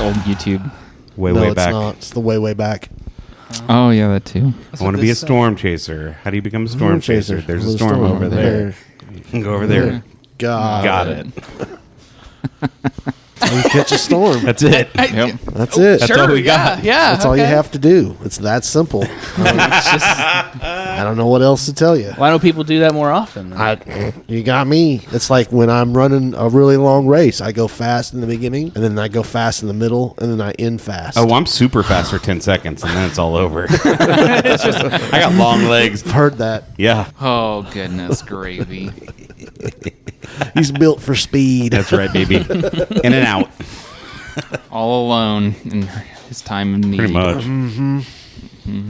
old YouTube. Way No, it's back. not. It's the way back. Oh, yeah, that too. I want to be a storm chaser. How do you become a storm chaser? There's a storm over there. You can go over there. Got it. You catch a storm. That's it. Yep. That's it. That's all we got. Yeah. That's all you have to do. It's that simple. I don't know what else to tell you. Why don't people do that more often? You got me. It's like when I'm running a really long race. I go fast in the beginning, and then I go fast in the middle, and then I end fast. Oh, I'm super fast for 10 seconds, and then it's all over. I got long legs. I've heard that. Yeah, Oh, goodness gravy. He's built for speed. that's right, baby. In and out. All alone in his time of need. Pretty much.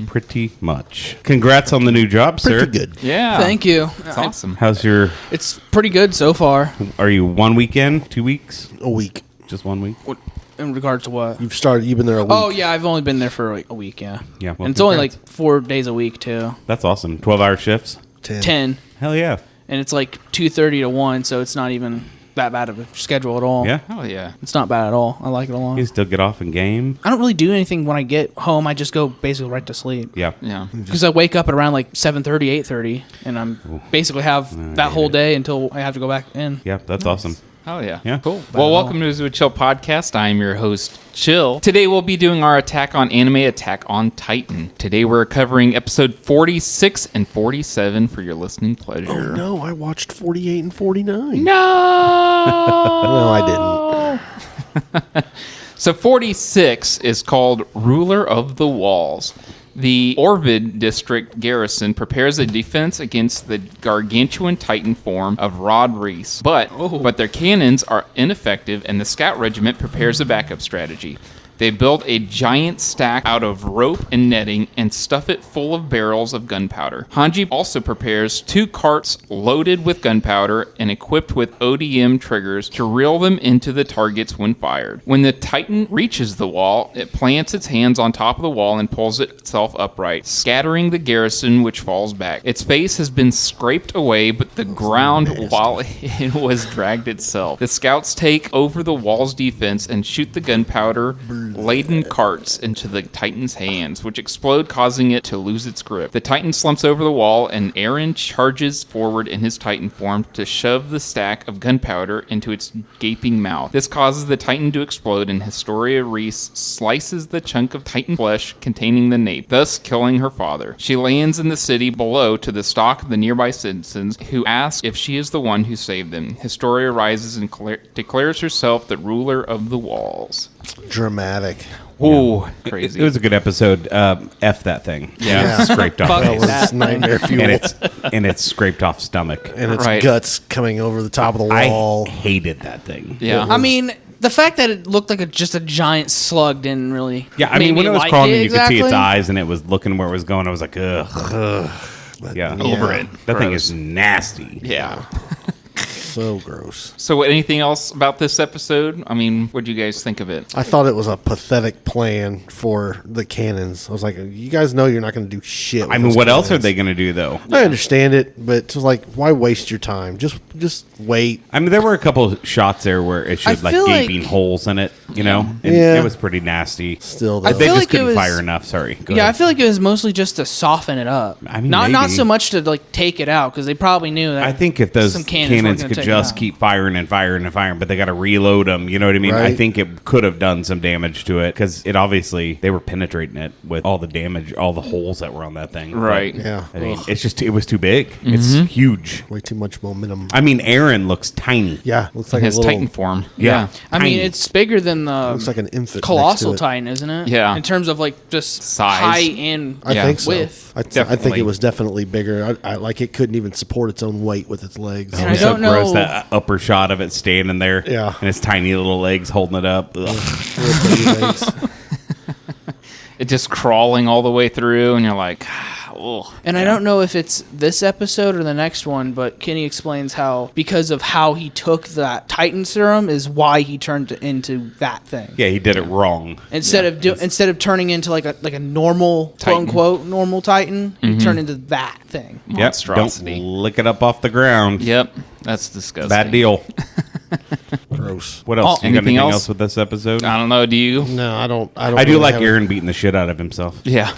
Pretty much. Congrats on the new job, sir. Pretty good. Yeah. Thank you. It's awesome. How's your... It's pretty good so far. Are you 1 weekend, 2 weeks? A week. Just 1 week? What, in regards to what? You've been there a week. Oh, yeah, I've only been there for like a week, yeah. Yeah. Well, And it's only congrats. like 4 days a week, too. That's awesome. 12-hour shifts? 10. Hell yeah. And it's like 2:30 to 1, so it's not even that bad of a schedule at all. Yeah? Oh, yeah. It's not bad at all. I like it a lot. You can still get off and game? I don't really do anything when I get home. I just go basically right to sleep. Yeah. Yeah. Because I wake up at around like 7:30, 8:30, and I'm basically have that whole day until I have to go back in. Yeah, that's awesome. Oh, yeah. Yeah. Cool. Well, welcome to the Chill Podcast. I'm your host, Chill. Today we'll be doing our Attack on Anime, Attack on Titan. Today we're covering episode 46 and 47 for your listening pleasure. Oh, no. I watched 48 and 49. No! No, I didn't. So 46 is called Ruler of the Walls. The Orvid district garrison prepares a defense against the gargantuan titan form of Rod Reese, but their cannons are ineffective and the scout regiment prepares a backup strategy. They build a giant stack out of rope and netting and stuff it full of barrels of gunpowder. Hanji also prepares 2 carts loaded with gunpowder and equipped with ODM triggers to reel them into the targets when fired. When the Titan reaches the wall, it plants its hands on top of the wall and pulls itself upright, scattering the garrison, which falls back. Its face has been scraped away, but the ground while it was dragged itself. The scouts take over the wall's defense and shoot the gunpowder laden carts into the Titan's hands, which explode, causing it to lose its grip. The Titan slumps over the wall, and Eren charges forward in his Titan form to shove the stack of gunpowder into its gaping mouth. This causes the Titan to explode, and Historia Reese slices the chunk of Titan flesh containing the nape, thus killing her father. She lands in the city below to the stalk of the nearby citizens, who ask if she is the one who saved them. Historia rises and declares herself the ruler of the walls. Dramatic. Ooh, crazy. It was a good episode. F that thing. Yeah. Scraped off Fuck face. That was nightmare fuel. and it's scraped off stomach. And its Right. guts coming over the top of the wall. I hated that thing. Yeah. I mean, the fact that it looked like just a giant slug didn't really. Yeah, I mean, make when me it was like crawling it and you could see its exactly. eyes and it was looking where it was going, I was like, ugh. Yeah. Over it. That thing Gross. is nasty. Yeah. So gross. So anything else about this episode? I mean, what do you guys think of it? I thought it was a pathetic plan for the cannons. I was like, you guys know you're not going to do shit. I mean, what else are they going to do, though? I understand it, but it's like, why waste your time? Just wait. I mean, there were a couple shots there where it showed like feel gaping like- holes in it, you know? And Yeah. it was pretty nasty. Still, They though. feel just like it couldn't was- fire enough. Sorry. Go Yeah, I ahead. feel like it was mostly just to soften it up. I mean, not maybe. so much to like take it out because they probably knew that. I think if those some cannons weren't cannons gonna could take it just out. keep firing and firing and firing, but they got to reload them, you know what I mean? I Right. think it could have done some damage to it because it obviously, they were penetrating it with all the damage, all the holes that were on that thing. Right. But, Yeah. I mean, it's just, it was too big. It's huge. Way too much momentum. I mean, Eren looks tiny. Yeah, looks like His a little. Titan form. Yeah. I mean, Tiny. it's bigger than the Looks like an infant. colossal next to it. Titan, isn't it? Yeah. In terms of like just Size. height and I Yeah. think so. width. I think Definitely. it was definitely bigger. I like it couldn't even support its own weight with its legs. And It I was so don't gross, know- that upper shot of it standing there. Yeah. And its tiny little legs holding it up. Ugh. Little baby legs. It just crawling all the way through, and you're like, oh. And I don't know if it's this episode or the next one, but Kenny explains how because of how he took that Titan serum is why he turned into that thing. Yeah, he did it wrong. Instead of turning into like a normal Titan. quote unquote normal Titan, he turned into that thing. Yep. Monstrosity. Don't lick it up off the ground. Yep. That's disgusting. Bad deal. Gross. What else? You got anything anything else? else with this episode? I don't know. Do you? No, I don't. I I do really like have Eren beating the shit out of himself. Yeah.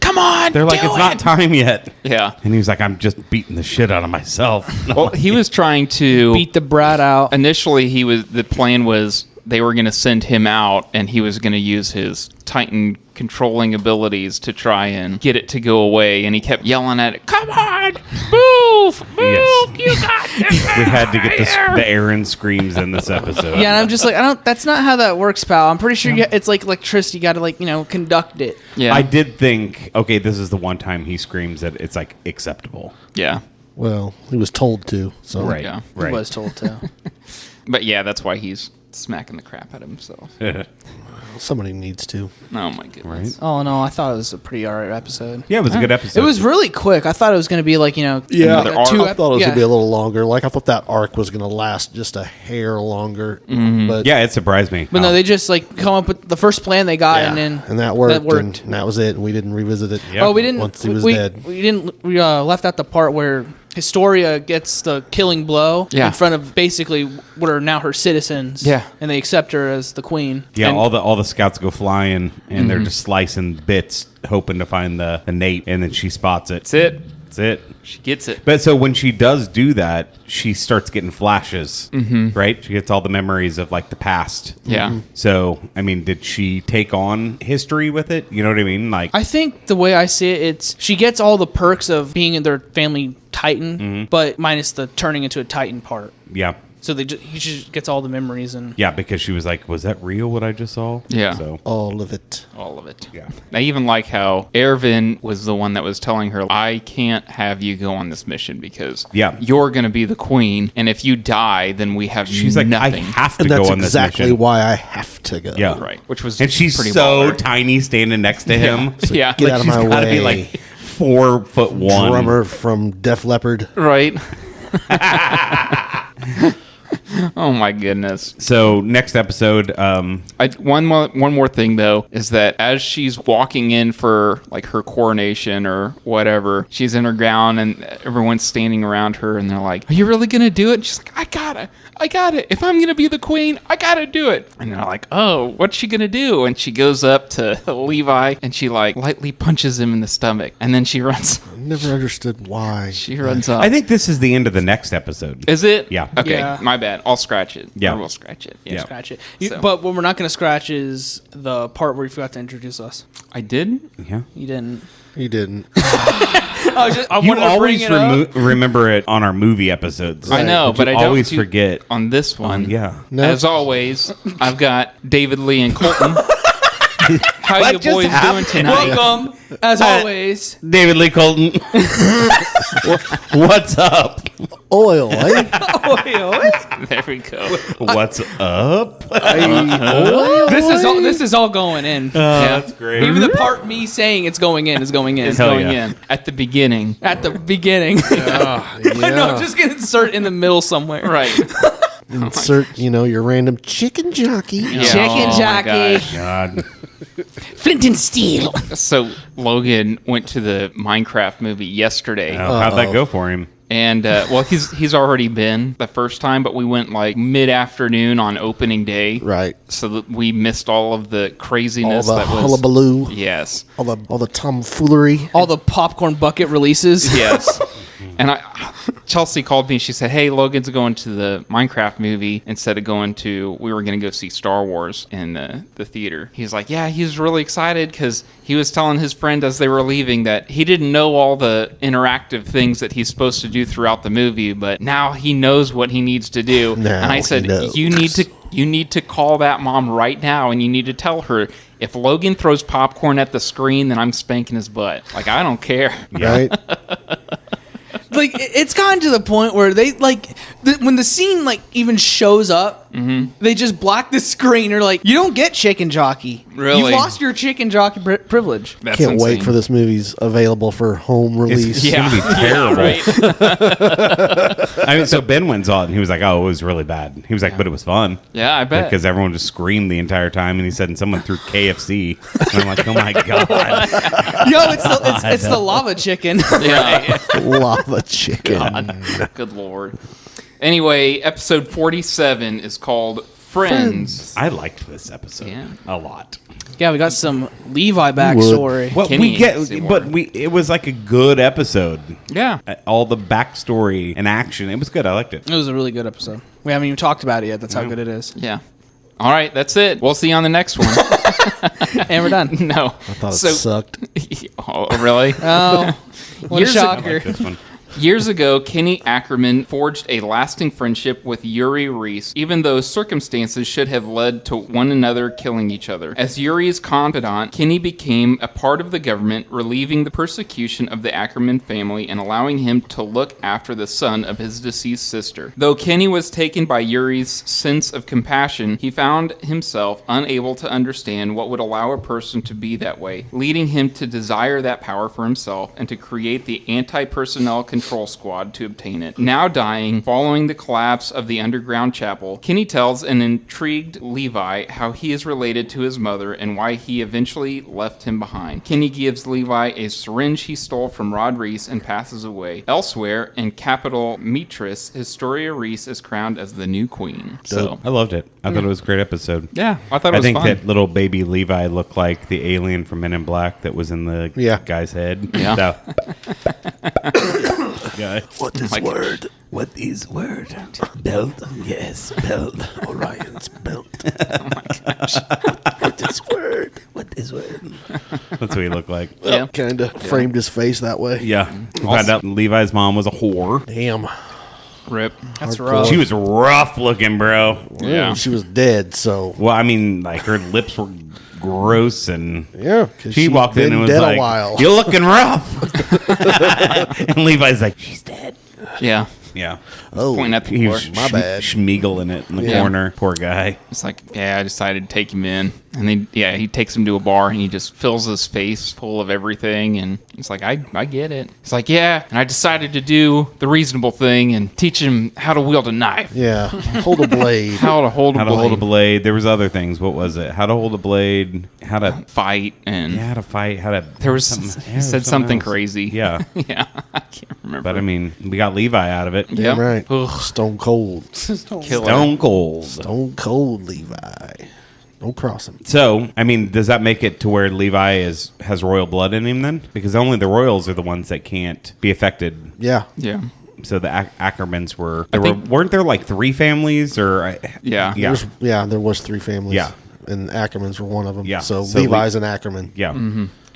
Come on. They're like, do it's not it." time yet. Yeah. And he was like, I'm just beating the shit out of myself. Well, he was trying to Beat the brat out. Initially, the plan was they were going to send him out, and he was going to use his Titan controlling abilities to try and get it to go away. And he kept yelling at it, "Come on, move, move! Yes. You got this!" We had to get the Eren screams in this episode. Yeah, and I'm just like, that's not how that works, pal. I'm pretty sure it's like electricity. You got to conduct it. Yeah. I did think, okay, this is the one time he screams that it's like acceptable. Yeah. Well, he was told to. So Right. Yeah. Right. He was told to. But yeah, that's why he's smacking the crap out of himself. somebody needs to. Oh my goodness. Right. Oh no, I thought it was a pretty alright episode. Yeah, it was a good episode. It was really quick. I thought it was going to be like Yeah, Another arc. I thought it was gonna be a little longer. Like I thought that arc was gonna last just a hair longer. But Yeah, it surprised me. But no, they just come up with the first plan they got, and then that worked. That worked. And that was it. And we didn't revisit it. Yeah. Oh, we didn't. Once he was we, dead. We didn't. We left out the part where Historia gets the killing blow Yeah. in front of basically what are now her citizens. Yeah. and they accept her as the queen. Yeah, And- all the scouts go flying, and they're just slicing bits, hoping to find the nape, and then she spots it. That's it. That's it. She gets it. But so when she does do that, she starts getting flashes, right? She gets all the memories of like the past. Yeah. So, I mean, did she take on history with it? You know what I mean? Like, I think the way I see it, it's she gets all the perks of being in their family Titan, but minus the turning into a Titan part. yeah. So he just gets all the memories and Yeah, because she was like, was that real what I just saw? Yeah. So, All of it. All of it. yeah. I even like how Erwin was the one that was telling her, I can't have you go on this mission because Yeah. you're going to be the queen. And if you die, then we have She's like, nothing. I have to And that's go on this exactly mission. why I have to go. Yeah. Right. Which was And she's pretty so baller. tiny standing next to him. Yeah. Get out of she's my gotta way. be like 4'1". Drummer from Def Leppard. Right. Oh my goodness. So next episode, One more thing though is that as she's walking in for like her coronation or whatever, she's in her gown and everyone's standing around her and they're like, "Are you really gonna do it?" And she's like, I got it. If I'm gonna be the queen, I gotta do it." And they're like, "Oh, what's she gonna do?" And she goes up to Levi and she like lightly punches him in the stomach, and then she runs. Never understood why. She runs up. I think this is the end of the next episode. Is it? Yeah. Okay, Yeah. my bad. I'll scratch it. Yeah. I will scratch it. Yeah. scratch it. So- But what we're not going to scratch is the part where you forgot to introduce us. I did. Yeah. You didn't. He didn't. I You wanted to always bring it up. remember it on our movie episodes. I know, But but you I don't always do- forget. On this one, Yeah. No. As always, I've got David Lee and Colton. How What you just boys happened? doing tonight? Welcome, as always. David Lee Colton. What's up? Oil, eh? There we go. What's up? Oil? This is all going in. Yeah. That's great. Even the part me saying it's going in is going in. It's Hell going yeah. in at the beginning. At the beginning. No, just gonna insert in the middle somewhere. Right. Insert, your random chicken jockey. Yeah. Chicken Oh, my jockey. gosh. God. Flint and steel. So Logan went to the Minecraft movie yesterday. How'd that go for him? And well, he's already been the first time, but we went like mid-afternoon on opening day, Right. so that we missed all of the All craziness the that was. hullabaloo. Yes, All the tomfoolery. All the popcorn bucket releases. yes. And Chelsea called me and she said, "Hey, Logan's going to the Minecraft movie instead of we were going to go see Star Wars in the theater." He's like, "Yeah, he's really excited because he was telling his friend as they were leaving that he didn't know all the interactive things that he's supposed to do throughout the movie, but now he knows what he needs to do." Now and I he said, knows. "You need to call that mom right now and you need to tell her if Logan throws popcorn at the screen, then I'm spanking his butt. Like, I don't care." Right? Like it's gotten to the point where they when the scene even shows up, they just block the screen. Or like, you don't get chicken jockey. Really? You've lost your chicken jockey privilege. That's Can't wait insane. for this movie's available for home release. It's Yeah. gonna be terrible. Right? I mean, so Ben went on it and he was like, "Oh, it was really bad." He was like, "But it was fun." Yeah, I bet. Because everyone just screamed the entire time, and he said, "And someone threw KFC." And I'm like, "Oh my god!" Yo, it's the lava chicken. Yeah. Lava chicken. Good lord. Anyway, episode 47 is called Friends. I liked this episode a lot. Yeah, we got some Levi backstory. Well, Kenny, we get, say more. but it was like a good episode. Yeah. All the backstory and action, it was good. I liked it. It was a really good episode. We haven't even talked about it yet. That's how good it is. Yeah. All right, that's it. We'll see you on the next one. And we're done. No. I thought it sucked. Oh, really? Oh, what a Years ago- I shocker. liked this one. Years ago, Kenny Ackerman forged a lasting friendship with Yuri Reese, even though circumstances should have led to one another killing each other. As Yuri's confidant, Kenny became a part of the government, relieving the persecution of the Ackerman family and allowing him to look after the son of his deceased sister. Though Kenny was taken by Yuri's sense of compassion, he found himself unable to understand what would allow a person to be that way, leading him to desire that power for himself and to create the anti-personnel control squad to obtain it. Now dying, following the collapse of the underground chapel, Kenny tells an intrigued Levi how he is related to his mother and why he eventually left him behind. Kenny gives Levi a syringe he stole from Rod Reese and passes away. Elsewhere, in capital Metris, Historia Reese is crowned as the new queen. So, I loved it. I thought it was a great episode. yeah, I thought it I was think fun. that little baby Levi looked like the alien from Men in Black that was in the guy's head. Yeah. Guy. What is word? What is word? Belt? Yes, belt. Orion's belt. Oh my gosh. What is word? What is word? That's what he looked like. Yeah. Kind of framed his face that way. Yeah. Found out Levi's mom was a whore. Damn. Rip. That's Hardcore. rough. She was rough looking, bro. Yeah. She was dead, so. Well, I mean, like her lips were gross, and Yeah. 'Cause she walked in been and was dead like, a while. "You're looking rough." And Levi's like, "She's dead." Yeah. Yeah. Oh, Pointing at the He floor. was my bad. schmeagling it in the Yeah. corner. Poor guy. It's like, yeah, I decided to take him in. And then, yeah, he takes him to a bar and he just fills his face full of everything. And it's like, I get it. It's like, yeah, and I decided to do the reasonable thing and teach him how to wield a knife, Yeah. Hold a blade. how to hold a How to blade, hold a blade. There was other things. What was it? How to hold a blade. How to fight, and how to fight. How to. there was, something- he said something else. crazy. Yeah. Yeah, I can't remember. But I mean, we got Levi out of it. yeah. Damn right. Ugh, Stone cold. killer. Stone cold. Stone cold Levi. Don't cross him. So, I mean, does that make it to where Levi has royal blood in him then? Because only the royals are the ones that can't be affected. Yeah. Yeah. So the Ackermans were. think- Weren't there like 3 families or? Yeah. Yeah. There was 3 families. Yeah. And Ackermans were one of them. Yeah. So So Levi's an Ackerman. Yeah.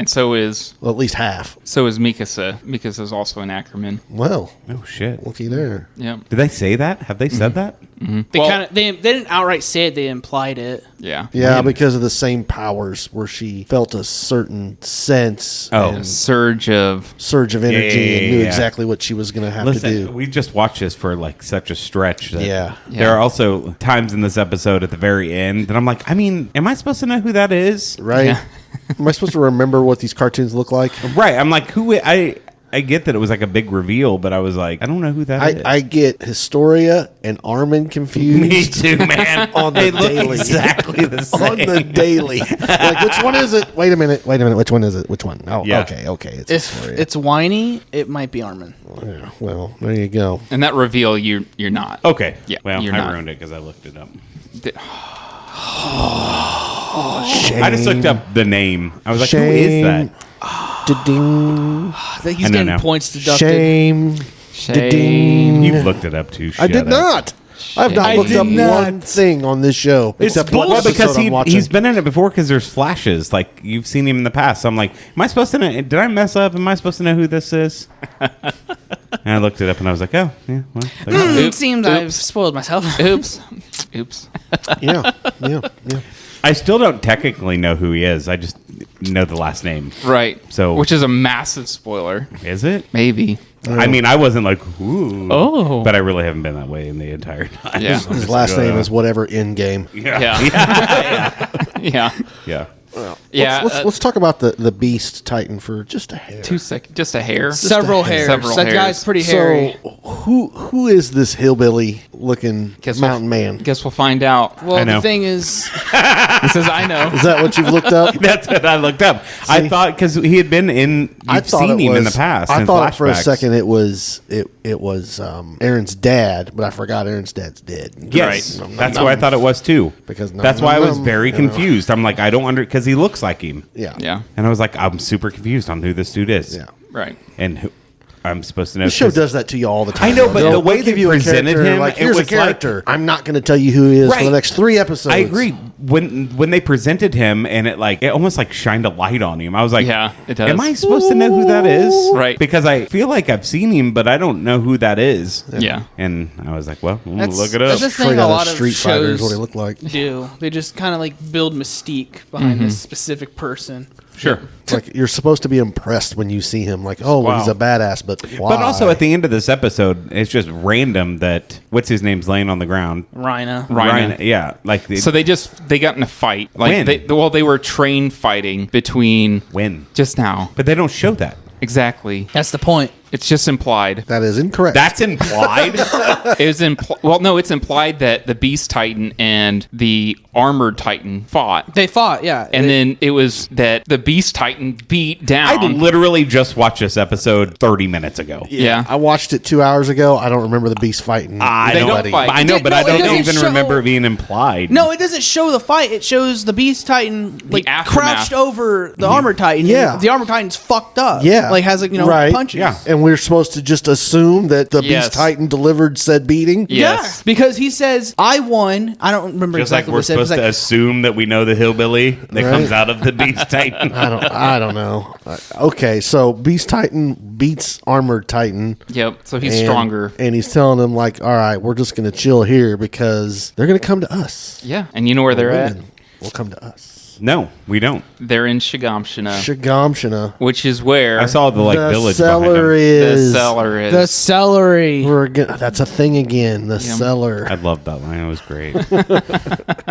And so is Well, at least half. Mikasa. Mikasa's also an Ackerman. Well, Oh shit. looky there. Yeah. Did they say that? Have they said that? They Well- kind of they didn't outright say it. They implied it. Yeah. Yeah, because of the same powers where she felt a certain sense Oh. and Surge of surge of energy yeah, and knew yeah. exactly what she was going to have Listen, to do. we just watched this for like such a stretch. That Yeah. There are also times in this episode at the very end that I'm like, I mean, am I supposed to know who that is? Right? Yeah. Am I supposed to remember what these cartoons look like? Right. I'm like, I get that it was like a big reveal, but I was like, I don't know who that is. I get Historia and Armin confused. Me too, man. On the they look daily. exactly the same. On the daily. Like, which one is it? Wait a minute. Which one is it? Which one? Oh, Yeah. okay. It's If Historia. it's whiny, it might be Armin. Yeah, well, there you go. and that reveal you're not. Okay. Yeah, Well, you're I not. ruined it because I looked it up. Shame. I just looked up the name. I was like, who is that? Da-ding. I think he's I know getting now. points deducted. Shame. Da-ding. You've looked it up too. I did not. I have not I looked did up not. one thing on this show except what Well, because episode I'm watching. he's been in it before because there's flashes. Like, you've seen him in the past. So I'm like, am I supposed to know? Did I mess up? Am I supposed to know who this is? And I looked it up and I was like, oh, yeah. Well, It Oops. seems Oops. I've spoiled myself. Oops. yeah. I still don't technically know who he is. I just know the last name. Right. So- which is a massive spoiler. Is it? Maybe. I mean, I wasn't like, ooh. Oh. But I really haven't been that way in the entire time. Yeah. So I'm His just last like, name is whatever in game. Yeah. Yeah. Yeah. Yeah. Yeah. Let's talk about the Beast Titan for just a hair. 2 seconds. Just a hair. Several a hair. hairs. Several that hairs. guy's pretty hairy. So who is this hillbilly looking Guess mountain man. Guess we'll find out. Well, I know. the thing is, He says, I know. Is that what you've looked up? That's what I looked up. I thought because he had been in. You've seen him in the past. I in thought for a flashbacks. second it was Aaron's dad, but I forgot Aaron's dad's dead. Yes, Right. that's why I thought it was too. Because that's why I was very confused. I'm like, I don't because he looks like him. Yeah. Yeah. And I was like, I'm super confused on who this dude is. Yeah. Right. And who I'm supposed to know. The show 'cause- does that to you all the time. I know, but They'll- the way they'll they give you a presented character, him, like, it here's a was like- character. I'm not going to tell you who he is for the Right. next 3 episodes. I agree. When they presented him and it almost like shined a light on him. I was like, Yeah, it does. Am I supposed to know who that is? Right. Because I feel like I've seen him, but I don't know who that is. Yeah. And I was like, well, that's, look it up. that's the Straight thing out a of lot of Street Fighter is shows what he looked like. do. They just kind of like build mystique behind this specific person. Sure. It's like you're supposed to be impressed when you see him. Like, oh, Wow. he's a badass, but why? But also at the end of this episode, it's just random that what's his name's laying on the ground. Rhina. Rhina. Yeah, like So they got in a fight. Like When? they were train fighting between when, just now. but they don't show that. Exactly. That's the point. It's just implied. that is incorrect. That's implied. It was well, no, it's implied that the Beast Titan and the Armored Titan fought. They fought, yeah. And then it was that the Beast Titan beat I down. literally just watched this episode 30 minutes ago. Yeah. I watched it 2 hours ago. I don't remember the beast fighting. I They don't, don't fight. I know, but No, I it don't doesn't even show- remember it being implied. No, it doesn't show the fight. It shows the Beast Titan like aftermath. crouched over the Armored Titan. Yeah. And the Armored Titan's fucked up. Yeah. Like has like, Right. punches. Yeah. And we're supposed to just assume that the Yes. beast titan delivered said beating. Yes. Yeah, because he says, I won. I don't remember Just like exactly we're what he said. supposed It's to like, assume that we know the hillbilly that Right. comes out of the Beast Titan. I don't know. Okay, so beast titan beats armored titan. Yep. So he's and- stronger. And he's telling them like, all right, we're just going to chill here because they're going to come to us. Yeah. And you know where they're at? Women will come to us. No, we don't. They're in Shigamshina, Shigamshina. which is where I saw the the village cellar behind him. the is. cellar is. the celery. We're again, that's a thing again. The cellar. I loved that line. It was great. That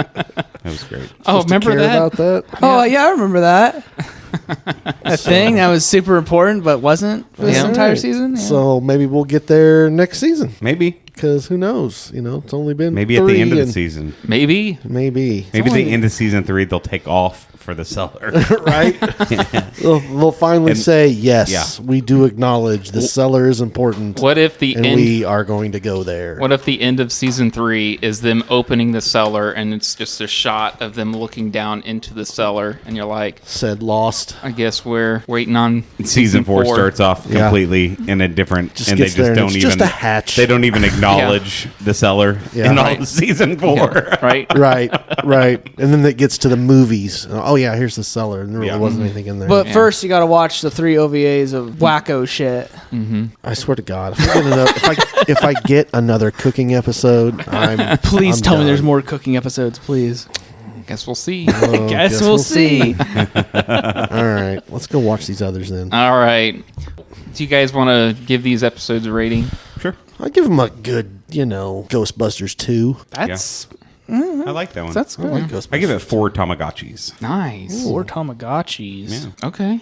was great. Oh, Supposed to remember care that? about that? Oh, yeah, I remember that. A thing that was super important but wasn't for this Yeah. entire Right. season. Yeah. So maybe we'll get there next season Maybe. because who knows? It's only been Maybe at the 3 end of the and- season. Maybe. Maybe. Maybe the end of season 3, they'll take off for the cellar. Right? They'll finally And- say, yes, Yeah. we do acknowledge the cellar is important. What if the and end? we are going to go there. What if the end of season 3 is them opening the cellar and it's just a shot of them looking down into the cellar and you're like, Said lost. I guess we're waiting on Season 4 starts off Yeah. completely in a different, Just and they gets there just and don't it's even. just a hatch. They don't even acknowledge the cellar Yeah. in all Right. of season 4. right? Right, right. And then it gets to the movies. Oh, yeah, here's the cellar. And there really Yeah. wasn't anything in there. But Yeah. first, you got to watch the 3 OVAs of wacko shit. I swear to God, if I get another cooking episode, Please I'm tell me done. there's more cooking episodes, please. Guess we'll see. Oh, Guess we'll see. All right, let's go watch these others then. All right. Do you guys want to give these episodes a rating? Sure. I'll give them a good, Ghostbusters 2. That's I like that one. that's good. Ghostbusters. I give it 4 Tamagotchis. Nice. 4 Tamagotchis. Yeah. Okay.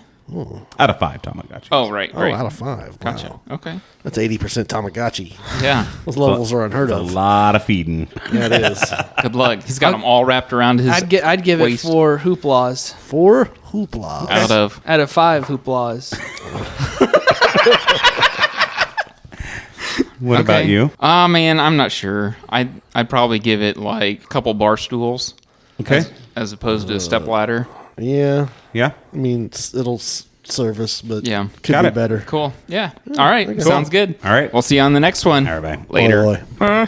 Out of 5 Tamagotchis. Oh, right, Oh, right. out of 5. Gotcha. Wow. Okay. That's 80% Tamagotchi. Yeah. Those levels are unheard A of. lot of feeding. Yeah, it is. Good luck. He's got them all wrapped around his I'd give waist. it 4 hooplas 4 hoopla. out of. out of 5 hooplas. What about you? Oh man, I'm not sure. I'd probably give it like a couple bar stools Okay. as opposed to a step ladder. Yeah, Yeah. I mean, it'll service, but Yeah. could Got be it. better. Cool. Yeah. All right. okay. Sounds good. All right. We'll see you on the next one. All right, bye. Later. Boy.